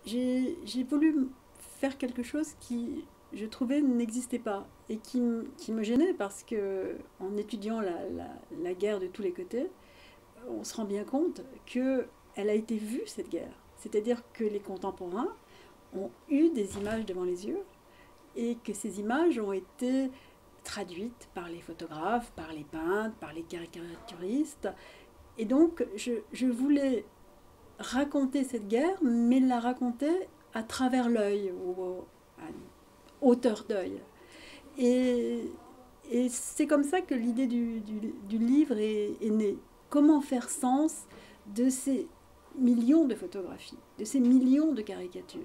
j'ai voulu faire quelque chose qui, je trouvais, n'existait pas et qui me gênait parce que, en étudiant la guerre de tous les côtés, on se rend bien compte que elle a été vue, cette guerre. C'est-à-dire que les contemporains ont eu des images devant les yeux et que ces images ont été traduites par les photographes, par les peintres, par les caricaturistes. Et donc, je voulais raconter cette guerre, mais la raconter à travers l'œil, ou à hauteur d'œil. Et, et c'est comme ça que l'idée du livre est née. Comment faire sens de ces millions de photographies, de ces millions de caricatures,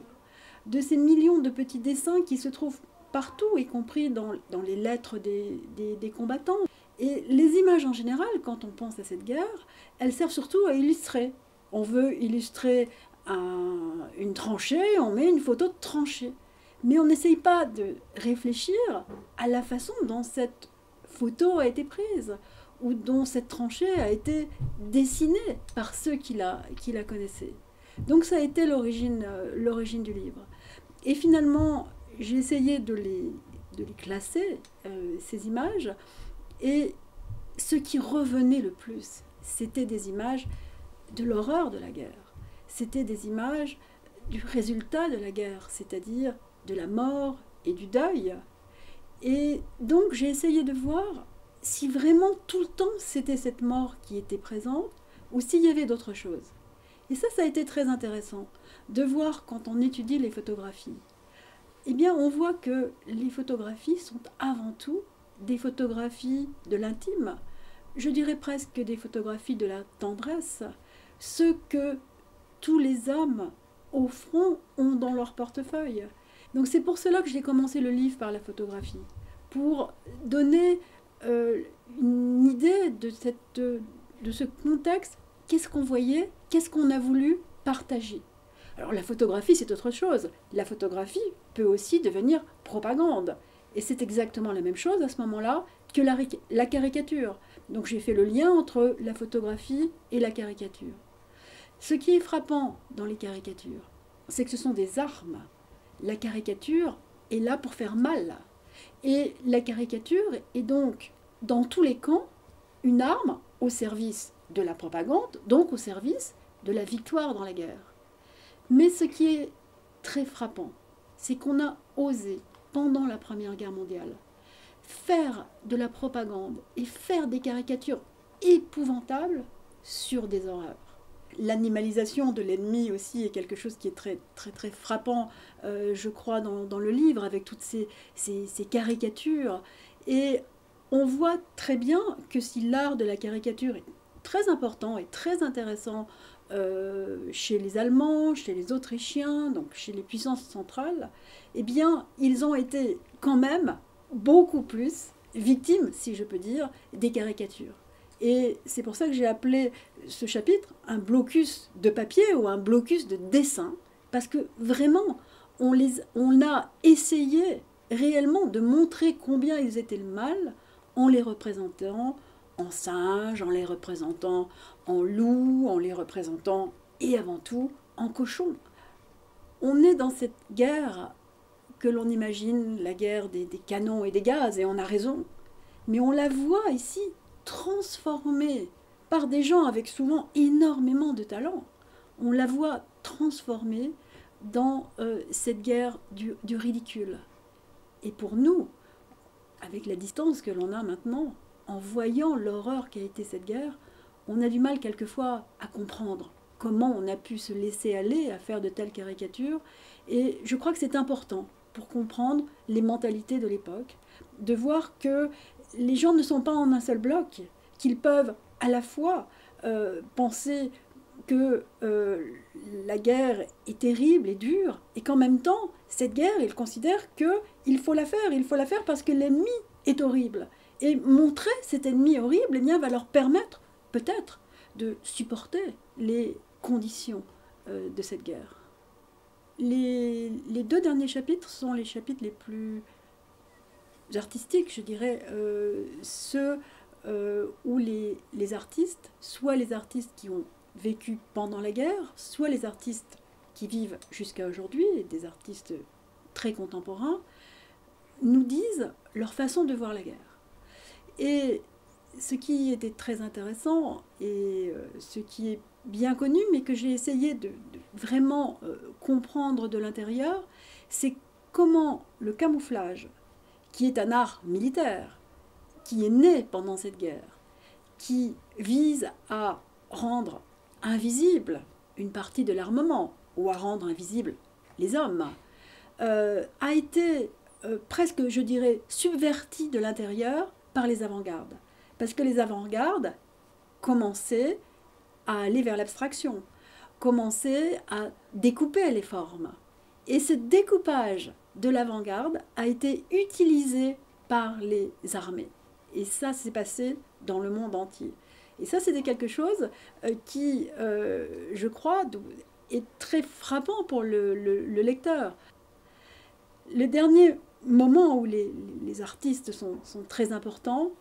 de ces millions de petits dessins qui se trouvent partout, y compris dans les lettres des combattants. Et les images en général, quand on pense à cette guerre, elles servent surtout à illustrer. On veut illustrer une tranchée, on met une photo de tranchée. Mais on n'essaye pas de réfléchir à la façon dont cette photo a été prise ou dont cette tranchée a été dessinée par ceux qui la connaissaient. Donc ça a été l'origine du livre. Et finalement, j'ai essayé de les classer, ces images, et ce qui revenait le plus, c'était des images de l'horreur de la guerre. C'était des images du résultat de la guerre, c'est-à-dire de la mort et du deuil. Et donc j'ai essayé de voir si vraiment tout le temps c'était cette mort qui était présente ou s'il y avait d'autres choses. Et ça a été très intéressant de voir quand on étudie les photographies. Eh bien, on voit que les photographies sont avant tout des photographies de l'intime, je dirais presque des photographies de la tendresse, ce que tous les hommes au front ont dans leur portefeuille. Donc c'est pour cela que j'ai commencé le livre par la photographie, pour donner une idée de ce contexte, qu'est-ce qu'on voyait, qu'est-ce qu'on a voulu partager. Alors la photographie, c'est autre chose. La photographie peut aussi devenir propagande. Et c'est exactement la même chose à ce moment-là que la caricature. Donc j'ai fait le lien entre la photographie et la caricature. Ce qui est frappant dans les caricatures, c'est que ce sont des armes. La caricature est là pour faire mal. Et la caricature est donc, dans tous les camps, une arme au service de la propagande, donc au service de la victoire dans la guerre. Mais ce qui est très frappant, c'est qu'on a osé, pendant la Première Guerre mondiale, faire de la propagande et faire des caricatures épouvantables sur des horreurs. L'animalisation de l'ennemi aussi est quelque chose qui est très, très, très frappant, je crois, dans le livre, avec toutes ces caricatures. Et on voit très bien que si l'art de la caricature est très important et très intéressant chez les Allemands, chez les Autrichiens, donc chez les puissances centrales, eh bien, ils ont été quand même beaucoup plus victimes, si je peux dire, des caricatures. Et c'est pour ça que j'ai appelé ce chapitre un blocus de papier ou un blocus de dessin, parce que vraiment, on a essayé réellement de montrer combien ils étaient le mal en les représentant en singes, en les représentant en loups, en les représentant, et avant tout, en cochons. On est dans cette guerre que l'on imagine, la guerre des canons et des gaz, et on a raison. Mais on la voit ici transformée par des gens avec souvent énormément de talent. On la voit transformée dans cette guerre du ridicule. Et pour nous, avec la distance que l'on a maintenant, en voyant l'horreur qu'a été cette guerre, on a du mal quelquefois à comprendre comment on a pu se laisser aller à faire de telles caricatures. Et je crois que c'est important pour comprendre les mentalités de l'époque, de voir que les gens ne sont pas en un seul bloc, qu'ils peuvent à la fois penser que la guerre est terrible et dure, et qu'en même temps, cette guerre, ils considèrent qu'il faut la faire parce que l'ennemi est horrible. Et montrer cet ennemi horrible, eh bien, va leur permettre peut-être de supporter les conditions de cette guerre. Les deux derniers chapitres sont les chapitres les plus artistiques, je dirais, ceux où les artistes, soit les artistes qui ont vécu pendant la guerre, soit les artistes qui vivent jusqu'à aujourd'hui, des artistes très contemporains, nous disent leur façon de voir la guerre. Et ce qui était très intéressant, et ce qui est bien connu, mais que j'ai essayé de vraiment comprendre de l'intérieur, c'est comment le camouflage, qui est un art militaire, qui est né pendant cette guerre, qui vise à rendre invisible une partie de l'armement, ou à rendre invisible les hommes, a été presque, je dirais, subverti de l'intérieur par les avant-gardes. Parce que les avant-gardes commençaient à aller vers l'abstraction, commençaient à découper les formes. Et ce découpage de l'avant-garde a été utilisé par les armées. Et ça s'est passé dans le monde entier. Et ça, c'était quelque chose qui, je crois, est très frappant pour le lecteur. Le dernier moment où les artistes sont très importants,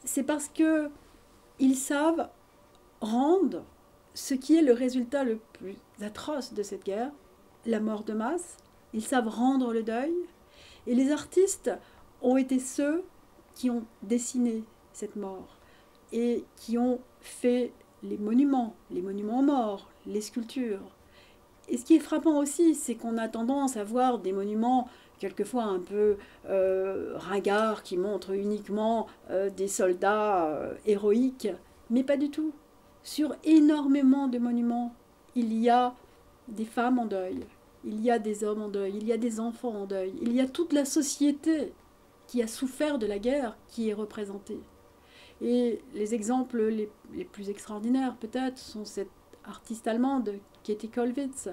c'est parce qu'ils savent rendre ce qui est le résultat le plus atroce de cette guerre, la mort de masse. Ils savent rendre le deuil. Et les artistes ont été ceux qui ont dessiné cette mort et qui ont fait les monuments aux morts, les sculptures. Et ce qui est frappant aussi, c'est qu'on a tendance à voir des monuments quelquefois un peu ringards qui montrent uniquement des soldats héroïques, mais pas du tout. Sur énormément de monuments, il y a des femmes en deuil, il y a des hommes en deuil, il y a des enfants en deuil, il y a toute la société qui a souffert de la guerre qui est représentée. Et les exemples les plus extraordinaires peut-être sont cette artiste allemande, Käthe Kollwitz,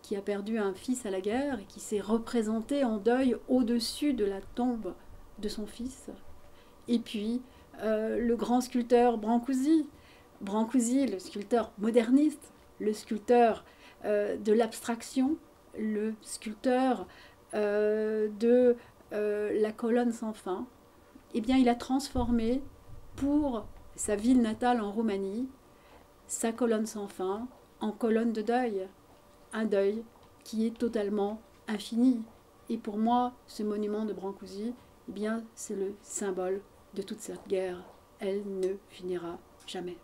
qui a perdu un fils à la guerre et qui s'est représentée en deuil au-dessus de la tombe de son fils. Et puis le grand sculpteur Brancusi, le sculpteur moderniste, le sculpteur de l'abstraction, le sculpteur de la colonne sans fin, eh bien il a transformé pour sa ville natale en Roumanie sa colonne sans fin en colonne de deuil, un deuil qui est totalement infini. Et pour moi, ce monument de Brancusi, eh bien, c'est le symbole de toute cette guerre. Elle ne finira jamais.